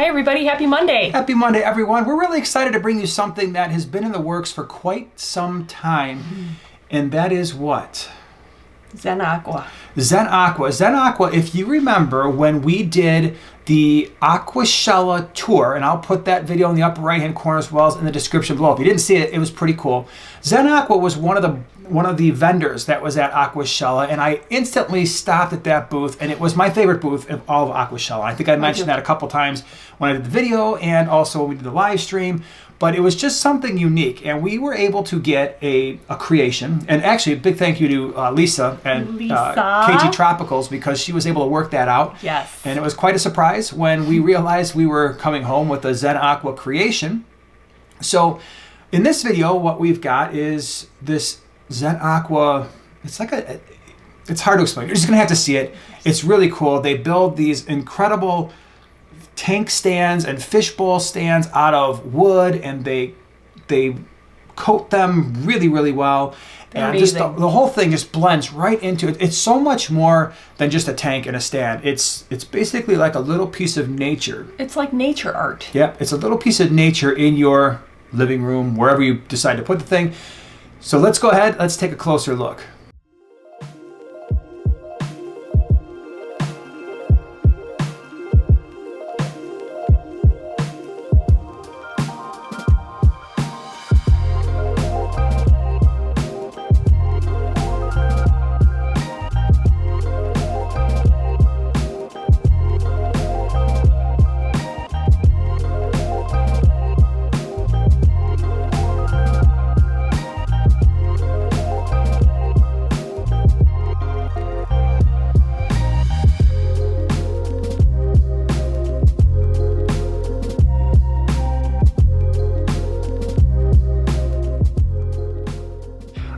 Hi everybody, happy Monday. Happy Monday, everyone. We're really excited to bring you something that has been in the works for quite some time, and that is what? Zen Aqua. Zen Aqua. Zen Aqua, if you remember when we did the Aquashella tour, and I'll put that video in the upper right hand corner as well as in the description below. If you didn't see it, it was pretty cool. Zen Aqua was one of the vendors that was at Aquashella, and I instantly stopped at that booth, and it was my favorite booth of all of Aquashella. I think I mentioned that a couple times when I did the video and also when we did the live stream. But it was just something unique, and we were able to get a creation. And actually, a big thank you to Lisa and KG Tropicals, because she was able to work that out. Yes. And it was quite a surprise when we realized we were coming home with a Zen Aqua creation. So in this video, what we've got is this Zen Aqua. It's like it's hard to explain. You're just gonna have to see it. It's really cool. They build these incredible tank stands and fishbowl stands out of wood, and they coat them really well. And just the whole thing just blends right into it. It's so much more than just a tank and a stand. It's basically like a little piece of nature. It's like nature art. Yep, it's a little piece of nature in your living room, wherever you decide to put the thing. So let's go ahead, let's take a closer look.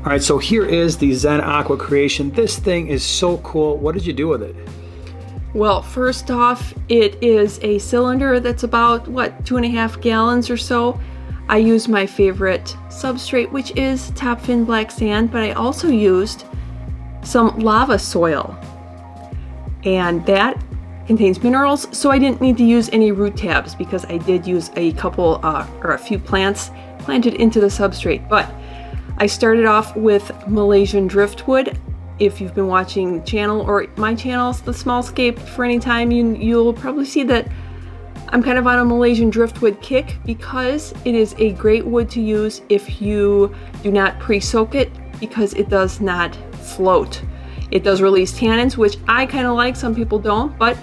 All right, so here is the Zen Aqua creation. This thing is so cool. What did you do with it? Well, first off, it is a cylinder that's about, what, 2.5 gallons or so. I used my favorite substrate, which is top fin black sand, but I also used some lava soil. And that contains minerals, so I didn't need to use any root tabs because I did use a couple or a few plants planted into the substrate. But I started off with Malaysian driftwood. If you've been watching the channel or my channels, The Small Scape, for any time, you'll probably see that I'm kind of on a Malaysian driftwood kick because it is a great wood to use if you do not pre-soak it, because it does not float. It does release tannins, which I kind of like, some people don't, but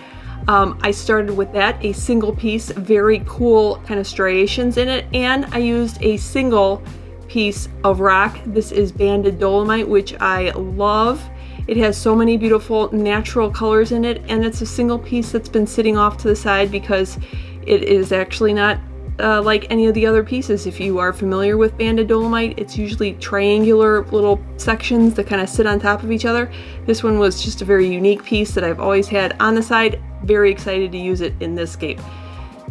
I started with that, a single piece, very cool kind of striations in it, and I used a single piece of rock. This is banded dolomite, which I love. It has so many beautiful natural colors in it, and it's a single piece that's been sitting off to the side because it is actually not like any of the other pieces. If you are familiar with banded dolomite, it's usually triangular little sections that kind of sit on top of each other. This one was just a very unique piece that I've always had on the side. Very excited to use it in this scape.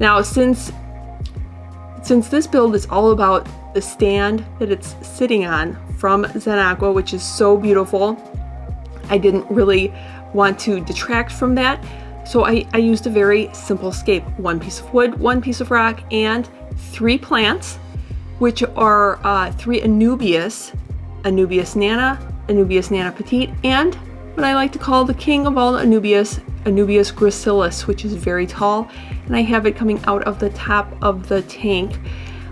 Now, since this build is all about the stand that it's sitting on from Zen Aqua, which is so beautiful, I didn't really want to detract from that. So I used a very simple scape. 1 piece of wood, 1 piece of rock, and 3 plants, which are 3 Anubias nana, Anubias nana petite, and what I like to call the king of all the Anubias gracilis, which is very tall, and I have it coming out of the top of the tank.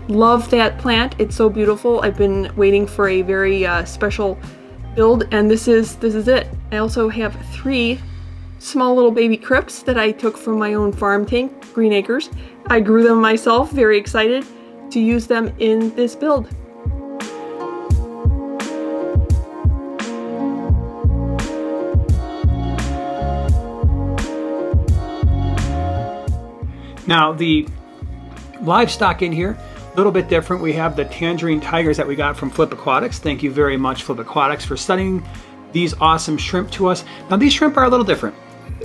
Love that plant. It's so beautiful. I've been waiting for a very special build, and this is it. I also have 3 small little baby crypts that I took from my own farm tank, Green Acres. I grew them myself, very excited to use them in this build. Now, the livestock in here, a little bit different. We have the tangerine tigers that we got from Flip Aquatics. Thank you very much, Flip Aquatics, for sending these awesome shrimp to us. Now, these shrimp are a little different.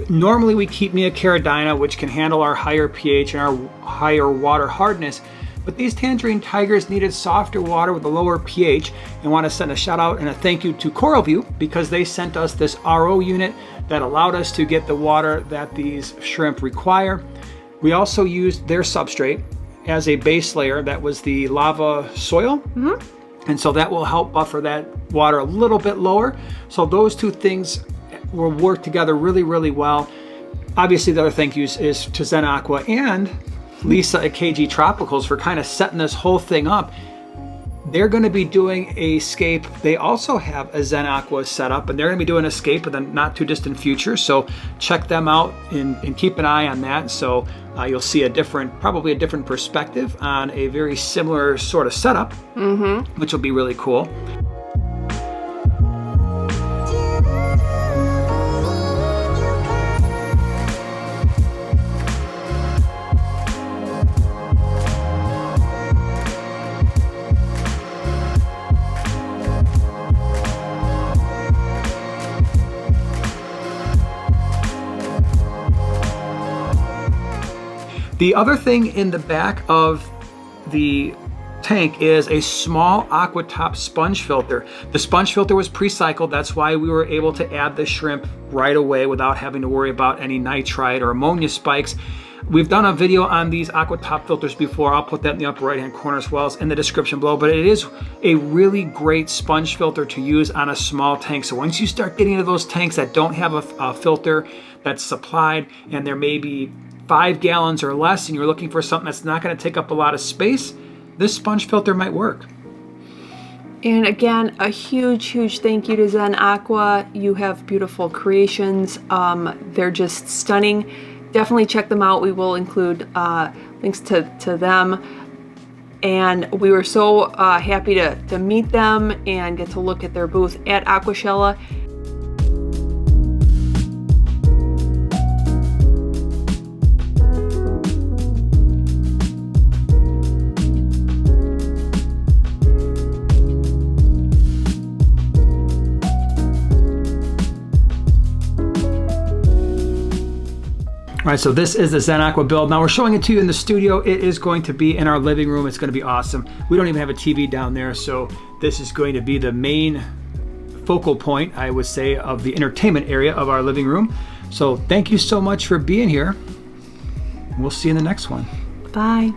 Normally we keep Neocaridina, which can handle our higher pH and our higher water hardness, but these tangerine tigers needed softer water with a lower pH, and want to send a shout out and a thank you to CoralView, because they sent us this RO unit that allowed us to get the water that these shrimp require. We also used their substrate as a base layer. That was the lava soil. And so that will help buffer that water a little bit lower. So those two things will work together really, really well. Obviously, the other thank yous is to Zen Aqua and Lisa at KG Tropicals for kind of setting this whole thing up. They're going to be doing a scape. They also have a Zen Aqua set up, and they're going to be doing a scape in the not too distant future. So check them out and keep an eye on that. So you'll see probably a different perspective on a very similar sort of setup, which will be really cool. The other thing in the back of the tank is a small aqua top sponge filter. The sponge filter was pre-cycled. That's why we were able to add the shrimp right away without having to worry about any nitrite or ammonia spikes. We've done a video on these aqua top filters before. I'll put that in the upper right hand corner as well as in the description below, but it is a really great sponge filter to use on a small tank. So once you start getting into those tanks that don't have a filter that's supplied, and there may be 5 gallons or less, and you're looking for something that's not going to take up a lot of space, this sponge filter might work. And again, a huge thank you to Zen Aqua. You have beautiful creations. They're just stunning. Definitely check them out. We will include links to them. And we were so happy to meet them and get to look at their booth at Aquashella. All right, so this is the Zen Aqua build. Now we're showing it to you in the studio. It is going to be in our living room. It's going to be awesome. We don't even have a TV down there, so this is going to be the main focal point, I would say, of the entertainment area of our living room. So thank you so much for being here. We'll see you in the next one. Bye.